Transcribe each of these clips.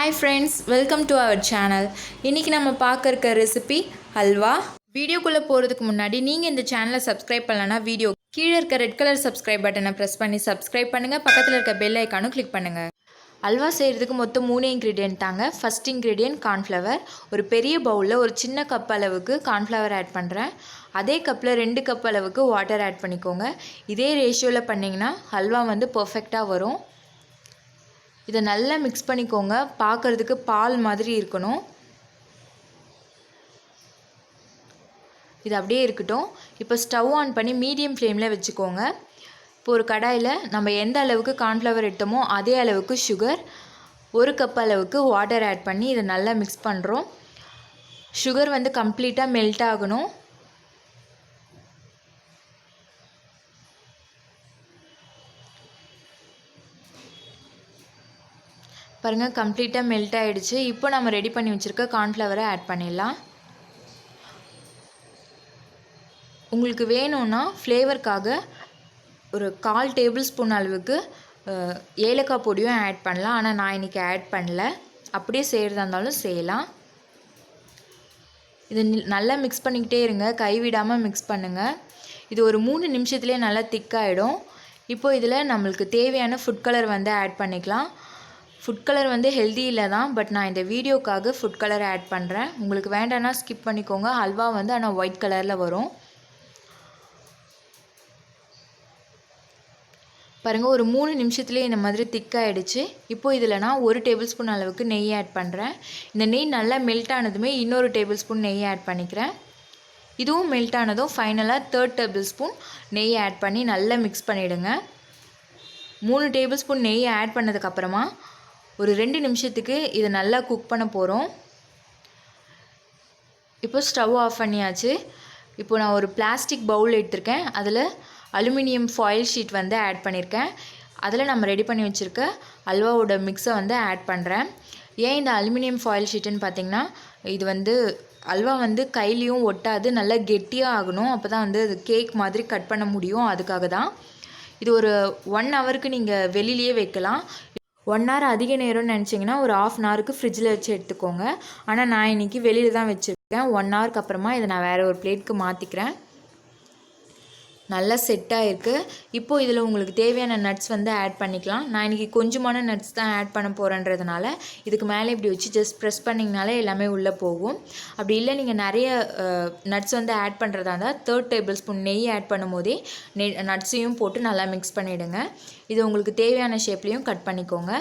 Hi friends, welcome to our channel. இன்னைக்கு நம்ம பார்க்க இருக்க ரெசிபி ஹல்வா. வீடியோக்குள்ள போறதுக்கு முன்னாடி நீங்க இந்த சேனலை சப்ஸ்கிரைப் பண்ணலனா வீடியோ கீழ இருக்க ரெட் கலர் சப்ஸ்கிரைப் பட்டனை பிரஸ் பண்ணி சப்ஸ்கிரைப் பண்ணுங்க. பக்கத்துல இருக்க பெல் ஐகானும் கிளிக் பண்ணுங்க. அல்வா செய்கிறதுக்கு மொத்தம் 3 இன்க்ரீடியன்ட் தாங்க. First ingredient cornflour. ஒரு பெரிய பவுலில் ஒரு சின்ன கப் அளவுக்கு கார்ன்ஃப்ளவர் ஆட் பண்ணுறேன். அதே கப்பில் 2 கப் அளவுக்கு வாட்டர் ஆட் பண்ணிக்கோங்க. இதே ரேஷியோவில் பண்ணிங்கன்னா ஹல்வா வந்து பர்ஃபெக்டாக வரும். இதை நல்லா மிக்ஸ் பண்ணிக்கோங்க. பார்க்குறதுக்கு பால் மாதிரி இருக்கணும். இது அப்படியே இருக்கட்டும். இப்போ ஸ்டவ் ஆன் பண்ணி மீடியம் ஃப்ளேமில் வச்சுக்கோங்க. இப்போ ஒரு கடாயில் நம்ம எந்த அளவுக்கு கார்ன்ஃப்ளவர் எடுத்தோமோ அதே அளவுக்கு சுகர், 1 கப் அளவுக்கு வாட்டர் ஆட் பண்ணி இதை நல்லா மிக்ஸ் பண்ணுறோம். சுகர் வந்து கம்ப்ளீட்டாக மெல்ட் ஆகணும். பாருங்கள், கம்ப்ளீட்டாக மெல்ட் ஆகிடுச்சு. இப்போ நம்ம ரெடி பண்ணி வச்சுருக்க கார்ன்ஃப்ளவரை ஆட் பண்ணிடலாம். உங்களுக்கு வேணும்னா ஃப்ளேவருக்காக ஒரு 1/4 டேபிள் ஸ்பூன் அளவுக்கு ஏலக்காய் பொடியும் ஆட் பண்ணலாம். ஆனால் நான் இன்றைக்கி ஆட் பண்ணல. அப்படியே செய்கிறதா இருந்தாலும் செய்யலாம். இது நல்லா மிக்ஸ் பண்ணிக்கிட்டே இருங்க, கைவிடாமல் மிக்ஸ் பண்ணுங்கள். இது ஒரு 3 நிமிஷத்துலேயே நல்லா திக்காகிடும். இப்போது இதில் நம்மளுக்கு தேவையான ஃபுட் கலர் வந்து ஆட் பண்ணிக்கலாம். ஃபுட் கலர் வந்து ஹெல்தி இல்லை தான், பட் நான் இந்த வீடியோக்காக ஃபுட் கலர் ஆட் பண்ணுறேன். உங்களுக்கு வேண்டாம்னா ஸ்கிப் பண்ணிக்கோங்க. ஹல்வா வந்து ஆனால் ஒயிட் கலரில் வரும். பாருங்கள், ஒரு 3 நிமிஷத்துலேயே இந்த மாதிரி திக்காகிடுச்சு. இப்போது இதில் நான் 1 டேபிள் ஸ்பூன் அளவுக்கு நெய் ஆட் பண்ணுறேன். இந்த நெய் நல்லா மெல்ட் ஆனதுமே இன்னொரு டேபிள் ஸ்பூன் நெய் ஆட் பண்ணிக்கிறேன். இதுவும் மெல்ட் ஆனதும் ஃபைனலாக 3 டேபிள் ஸ்பூன் நெய் ஆட் பண்ணி நல்லா மிக்ஸ் பண்ணிவிடுங்க. 3 டேபிள் ஸ்பூன் நெய் ஆட் பண்ணதுக்கப்புறமா ஒரு 2 நிமிஷத்துக்கு இதை நல்லா குக் பண்ண போகிறோம். இப்போ ஸ்டவ் ஆஃப் பண்ணியாச்சு. இப்போ நான் ஒரு பிளாஸ்டிக் பவுல் எடுத்திருக்கேன். அதில் அலுமினியம் ஃபாயில் ஷீட் வந்து ஆட் பண்ணியிருக்கேன். அதில் நம்ம ரெடி பண்ணி வச்சுருக்க அல்வாவோட மிக்ஸை வந்து ஆட் பண்ணுறேன். ஏன் இந்த அலுமினியம் ஃபாயில் ஷீட்டுன்னு பார்த்திங்கன்னா, இது வந்து அல்வா வந்து கையிலையும் ஒட்டாது, நல்லா கெட்டியாக ஆகணும். அப்போ தான் வந்து அது கேக் மாதிரி கட் பண்ண முடியும். அதுக்காக தான். இது ஒரு 1 ஹவருக்கு நீங்கள் வெளியிலேயே வைக்கலாம். 1 ஹவர் அதிக நேரம்னு நினச்சிங்கன்னா ஒரு 1/2 ஹவருக்கு ஃப்ரிட்ஜில் வச்சு எடுத்துக்கோங்க. ஆனால் நான் இன்றைக்கி வெளியில் தான் வச்சுருக்கேன். 1 ஹவருக்கு அப்புறமா இதை நான் வேறு ஒரு பிளேட்டுக்கு மாற்றிக்கிறேன். நல்லா செட் ஆகிருக்கு. இப்போது இதில் உங்களுக்கு தேவையான நட்ஸ் வந்து ஆட் பண்ணிக்கலாம். நான் இன்றைக்கி கொஞ்சமான நட்ஸ் தான் ஆட் பண்ண போகிறேன்றதுனால இதுக்கு மேலே இப்படி வச்சு ஜஸ்ட் ப்ரெஸ் பண்ணிங்கனாலே எல்லாமே உள்ளே போகும். அப்படி இல்லை நீங்கள் நிறைய நட்ஸ் வந்து ஆட் பண்ணுறதா இருந்தால் 3 டேபிள் ஸ்பூன் நெய் ஆட் பண்ணும் போதே நட்ஸையும் போட்டு நல்லா மிக்ஸ் பண்ணிவிடுங்க. இது உங்களுக்கு தேவையான ஷேப்லேயும் கட் பண்ணிக்கோங்க.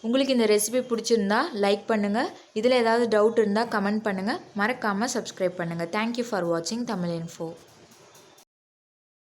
உங்களுக்கு இந்த ரெசிபி பிடிச்சிருந்தா லைக் பண்ணுங்கள். இதில் ஏதாவது டவுட் இருந்தால் கமெண்ட் பண்ணுங்கள். மறக்காமல் சப்ஸ்கிரைப் பண்ணுங்கள். தேங்க்யூ ஃபார் வாட்சிங் தமிழ் இன்ஃபோ.